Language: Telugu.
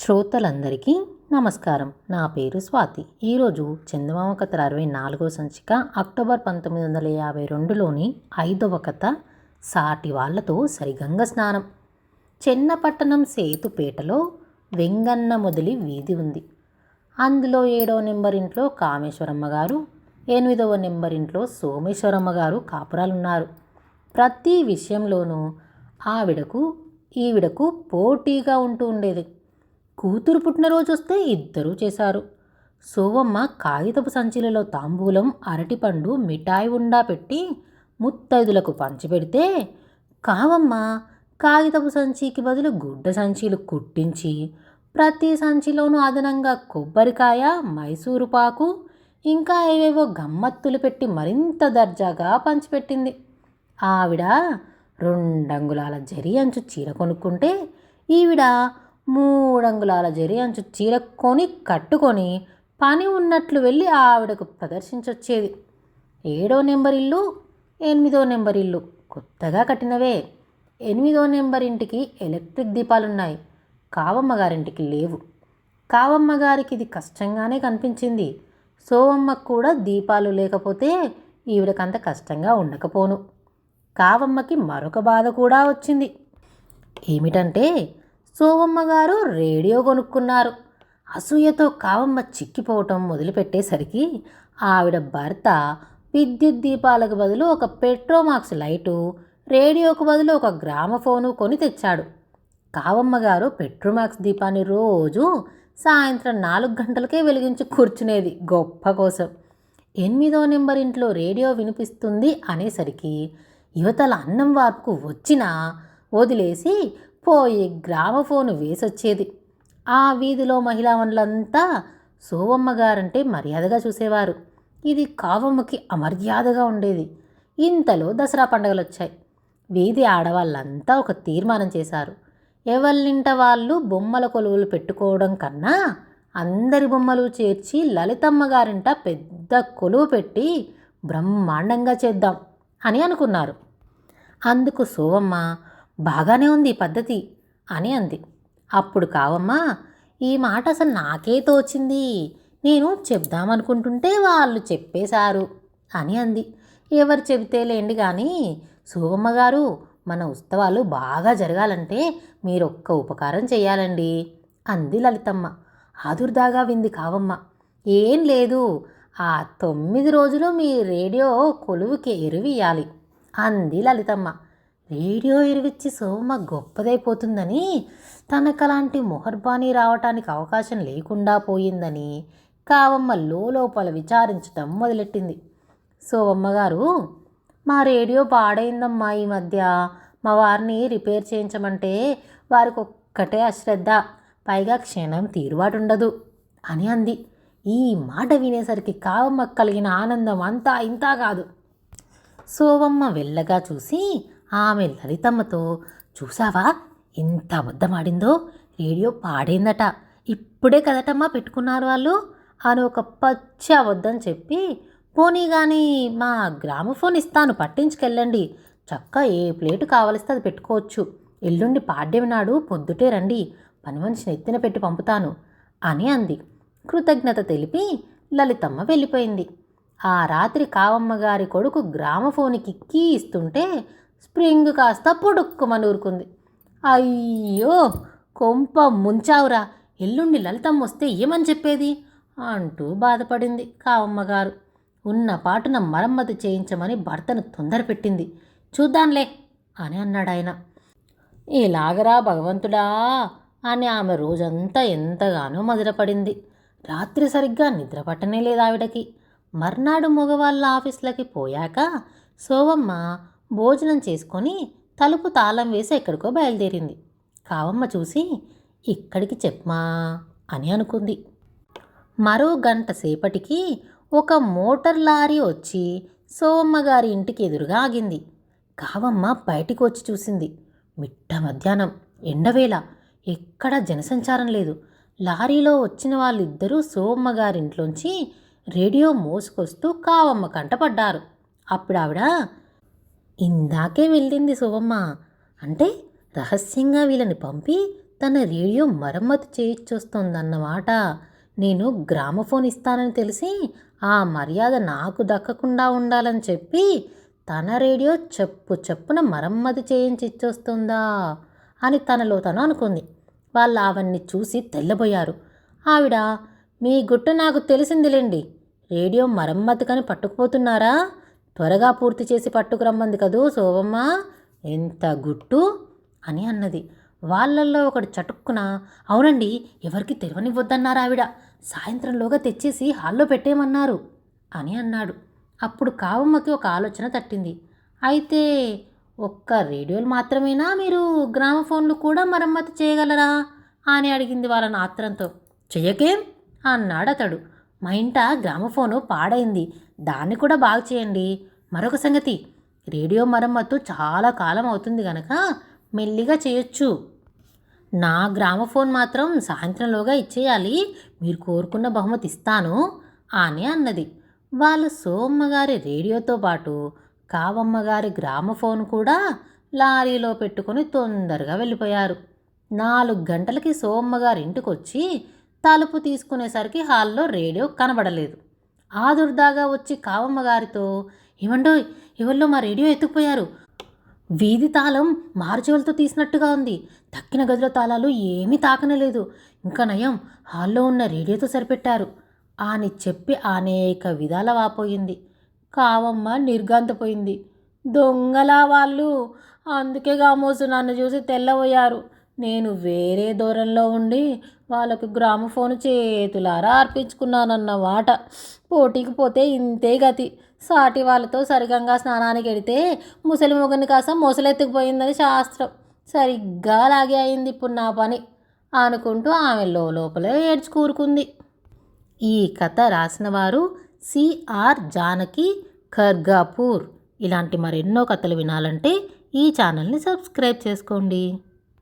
శ్రోతలందరికీ నమస్కారం. నా పేరు స్వాతి. ఈరోజు చందమామ కథల 64వ సంచిక అక్టోబర్ 1952లోని 5వ కథ సాటి వాళ్లతో సరిగంగ స్నానం. చెన్నపట్టణం సేతుపేటలో వెంగన్న మొదలి వీధి ఉంది. అందులో 7వ నెంబర్ ఇంట్లో కామేశ్వరమ్మ గారు, 8వ నెంబర్ ఇంట్లో సోమేశ్వరమ్మ గారు కాపురాలున్నారు. ప్రతి విషయంలోనూ ఈవిడకు పోటీగా ఉంటూ ఉండేది. కూతురు పుట్టినరోజు వస్తే ఇద్దరూ చేశారు. సోవమ్మ కాగితపు సంచిలలో తాంబూలం, అరటిపండు, మిఠాయి ఉండా పెట్టి ముత్తైదులకు పంచిపెడితే, కావమ్మ కాగితపు సంచికి బదులు గుడ్డ సంచీలు కుట్టించి ప్రతి సంచిలోనూ అదనంగా కొబ్బరికాయ, మైసూరు పాకు, ఇంకా ఏవేవో గమ్మత్తులు పెట్టి మరింత దర్జాగా పంచిపెట్టింది. ఆవిడ 2 అంగుళాల జరి అంచు చీర కొనుక్కుంటే, ఈవిడ 3 అంగుళాల జరి అంచు చీర కట్టుకొని పని ఉన్నట్లు వెళ్ళి ఆవిడకు ప్రదర్శించొచ్చేది. 7వ నెంబర్ ఇల్లు, 8వ నెంబర్ ఇల్లు కొత్తగా కట్టినవే. 8వ నెంబర్ ఇంటికి ఎలక్ట్రిక్ దీపాలున్నాయి, కావమ్మ గారింటికి లేవు. కావమ్మ గారికి ఇది కష్టంగానే కనిపించింది. సోవమ్మకు కూడా దీపాలు లేకపోతే ఈవిడకంత కష్టంగా ఉండకపోను. కావమ్మకి మరొక బాధ కూడా వచ్చింది. ఏమిటంటే, సోవమ్మ గారు రేడియో కొనుక్కున్నారు. అసూయతో కావమ్మ చిక్కిపోవటం మొదలుపెట్టేసరికి ఆవిడ భర్త విద్యుత్ దీపాలకు బదులు ఒక పెట్రోమాక్స్ లైటు, రేడియోకు బదులు ఒక గ్రామఫోను కొని తెచ్చాడు. కావమ్మ గారు పెట్రోమాక్స్ దీపాన్ని రోజు సాయంత్రం 4 గంటలకే వెలిగించి కూర్చునేది గొప్ప కోసం. 8వ నెంబర్ ఇంట్లో రేడియో వినిపిస్తుంది అనేసరికి యువతల అన్నం వార్పుకు వచ్చినా వదిలేసి పోయి గ్రామఫోను వేసొచ్చేది. ఆ వీధిలో మహిళామణులంతా సోవమ్మ గారంటే మర్యాదగా చూసేవారు. ఇది కావమ్మకి అమర్యాదగా ఉండేది. ఇంతలో దసరా పండుగలు వచ్చాయి. వీధి ఆడవాళ్ళంతా ఒక తీర్మానం చేశారు. ఎవళ్ళింట వాళ్ళు బొమ్మల కొలువులు పెట్టుకోవడం కన్నా అందరి బొమ్మలు చేర్చి లలితమ్మ గారింట పెద్ద కొలువు పెట్టి బ్రహ్మాండంగా చేద్దాం అని అనుకున్నారు. అందుకు సోవమ్మ, బాగానే ఉంది ఈ పద్ధతి అని అంది. అప్పుడు కావమ్మ, ఈ మాట అసలు నాకే తోచింది, నేను చెప్దామనుకుంటుంటే వాళ్ళు చెప్పేశారు అని అంది. ఎవరు చెబితే లేండి కానీ సోవమ్మ గారు, మన ఉత్సవాలు బాగా జరగాలంటే మీరొక్క ఉపకారం చెయ్యాలండి అంది లలితమ్మ. ఆదుర్దాగా వింది కావమ్మ. ఏం లేదు, ఆ 9 రోజులు మీ రేడియో కొలువుకి ఎరువియ్యాలి అంది లలితమ్మ. రేడియో ఎరువిచ్చి సోమ గొప్పదైపోతుందని, తనకలాంటి మొహర్బానీ రావటానికి అవకాశం లేకుండా పోయిందని కావమ్మ లోపల విచారించటం మొదలెట్టింది. సోవమ్మగారు, మా రేడియో పాడైందమ్మా ఈ మధ్య, మా వారిని రిపేర్ చేయించమంటే వారికి ఒక్కటే అశ్రద్ధ, పైగా క్షణం తీరుబాటుండదు అని అంది. ఈ మాట వినేసరికి కావమ్మకు కలిగిన ఆనందం అంతా ఇంతా కాదు. సోవమ్మ వెళ్ళగా చూసి ఆమె లలితమ్మతో, చూసావా ఎంత అబద్ధమాడిందో, రేడియో పాడైందట, ఇప్పుడే కదటమ్మా పెట్టుకున్నారు వాళ్ళు అని ఒక పచ్చి అబద్ధం చెప్పి, పోనీ కానీ మా గ్రామఫోన్ ఇస్తాను పట్టించుకెళ్ళండి, చక్క ఏ ప్లేటు కావలిస్తే అది పెట్టుకోవచ్చు, ఎల్లుండి పాడ్యం నాడు పొద్దుటే రండి, పని మనిషిని ఎత్తిన పెట్టి పంపుతాను అని అంది. కృతజ్ఞత తెలిపి లలితమ్మ వెళ్ళిపోయింది. ఆ రాత్రి కావమ్మ గారి కొడుకు గ్రామఫోన్కి కీ ఇస్తుంటే స్ప్రింగ్ కాస్త పొడుక్కుమని ఊరుకుంది. అయ్యో, కొంప ముంచావురా, ఎల్లుండి లలితమ్మ వస్తే ఏమని చెప్పేది అంటూ బాధపడింది కావమ్మగారు. ఉన్న పాటున మరమ్మతు చేయించమని భర్తను తొందర పెట్టింది. చూద్దాంలే అని అన్నాడు ఆయన. ఎలాగరా భగవంతుడా అని ఆమె రోజంతా ఎంతగానో మధురపడింది. రాత్రి సరిగ్గా నిద్ర పట్టనే లేదు ఆవిడకి. మర్నాడు మగవాళ్ళ ఆఫీసులకి పోయాక సోవమ్మ భోజనం చేసుకొని తలుపు తాళం వేసి ఎక్కడికో బయలుదేరింది. కావమ్మ చూసి, ఇక్కడికి చెప్పమా అని అనుకుంది. మరో గంట సేపటికి ఒక మోటార్ లారీ వచ్చి సోవమ్మ గారి ఇంటికి ఎదురుగా ఆగింది. కావమ్మ బయటికి వచ్చి చూసింది. మిట్ట మధ్యాహ్నం, ఎండవేళ, ఎక్కడా జనసంచారం లేదు. లారీలో వచ్చిన వాళ్ళిద్దరూ సోవమ్మ గారింట్లోంచి రేడియో మోసుకొస్తూ కావమ్మ కంటపడ్డారు. అప్పుడు ఆవిడ, ఇందాకే వెళ్ళింది సోవమ్మ అంటే రహస్యంగా వీళ్ళని పంపి తన రేడియో మరమ్మతు చేయించొస్తోందన్నమాట. నేను గ్రామఫోన్ ఇస్తానని తెలిసి ఆ మర్యాద నాకు దక్కకుండా ఉండాలని చెప్పి తన రేడియో చెప్పున మరమ్మతు చేయించి ఇచ్చొస్తుందా అని తనలో తను అనుకుంది. వాళ్ళు అవన్నీ చూసి తెల్లబోయారు. ఆవిడ, మీ గుట్ట నాకు తెలిసిందిలేండి, రేడియో మరమ్మతుకని పట్టుకుపోతున్నారా? త్వరగా పూర్తి చేసి పట్టుకురమ్మంది కదూ శోభమ్మ, ఎంత గుట్టు అని అన్నది. వాళ్ళల్లో ఒకడు చటుక్కున, అవునండి, ఎవరికి తెరవనివ్వద్దన్నారు ఆవిడ, సాయంత్రంలోగా తెచ్చేసి హాల్లో పెట్టేయమన్నారు అని అన్నాడు. అప్పుడు కావమ్మకి ఒక ఆలోచన తట్టింది. అయితే ఒక్క రేడియోలు మాత్రమేనా, మీరు గ్రామఫోన్లు కూడా మరమ్మతు చేయగలరా అని అడిగింది వాళ్ళని ఆత్రంతో. చెయ్యకేం అన్నాడు అతడు. మా ఇంట గ్రామఫోను పాడైంది, దాన్ని కూడా బాగు చేయండి. మరొక సంగతి, రేడియో మరమ్మతు చాలా కాలం అవుతుంది గనక మెల్లిగా చేయొచ్చు. నా గ్రామఫోన్ మాత్రం సాయంత్రంలోగా ఇచ్చేయాలి, మీరు కోరుకున్న బహుమతి ఇస్తాను అని అన్నది. వాళ్ళు సోమమ్మగారి రేడియోతో పాటు కావమ్మగారి గ్రామఫోన్ కూడా లారీలో పెట్టుకొని తొందరగా వెళ్ళిపోయారు. 4 గంటలకి సోమమ్మగారి ఇంటికి వచ్చి తలుపు తీసుకునేసరికి హాల్లో రేడియో కనబడలేదు. ఆదుర్దాగా వచ్చి కావమ్మగారితో, ఏమండోయ్, ఎవరిలో మా రేడియో ఎత్తుకుపోయారు, వీధి తాళం మార్చెవులతో తీసినట్టుగా ఉంది, తక్కిన గదిలో తాళాలు ఏమీ తాకనలేదు, ఇంకా నయం హాల్లో ఉన్న రేడియోతో సరిపెట్టారు అని చెప్పి అనేక విధాల వాపోయింది. కావమ్మ నిర్గాంతపోయింది. దొంగలా వాళ్ళు, అందుకే గామోసు నన్ను చూసి తెల్లబోయారు. నేను వేరే దూరంలో ఉండి వాళ్ళకు గ్రామఫోన్ చేతులారా అర్పించుకున్నానన్నమాట. పోటీకి పోతే ఇంతే గతి. సాటి వాళ్ళతో సరిగంగా స్నానానికి వెడితే ముసలి మొగని కాస్త మొసలెత్తుకుపోయిందని శాస్త్రం. సరిగ్గా అలాగే అయింది ఇప్పుడు నా పని అనుకుంటూ ఆమె లోపలే ఏడ్చుకూరుకుంది. ఈ కథ రాసిన వారు సిఆర్ జానకి ఖర్గాపూర్. ఇలాంటి మరెన్నో కథలు వినాలంటే ఈ ఛానల్ని సబ్స్క్రైబ్ చేసుకోండి.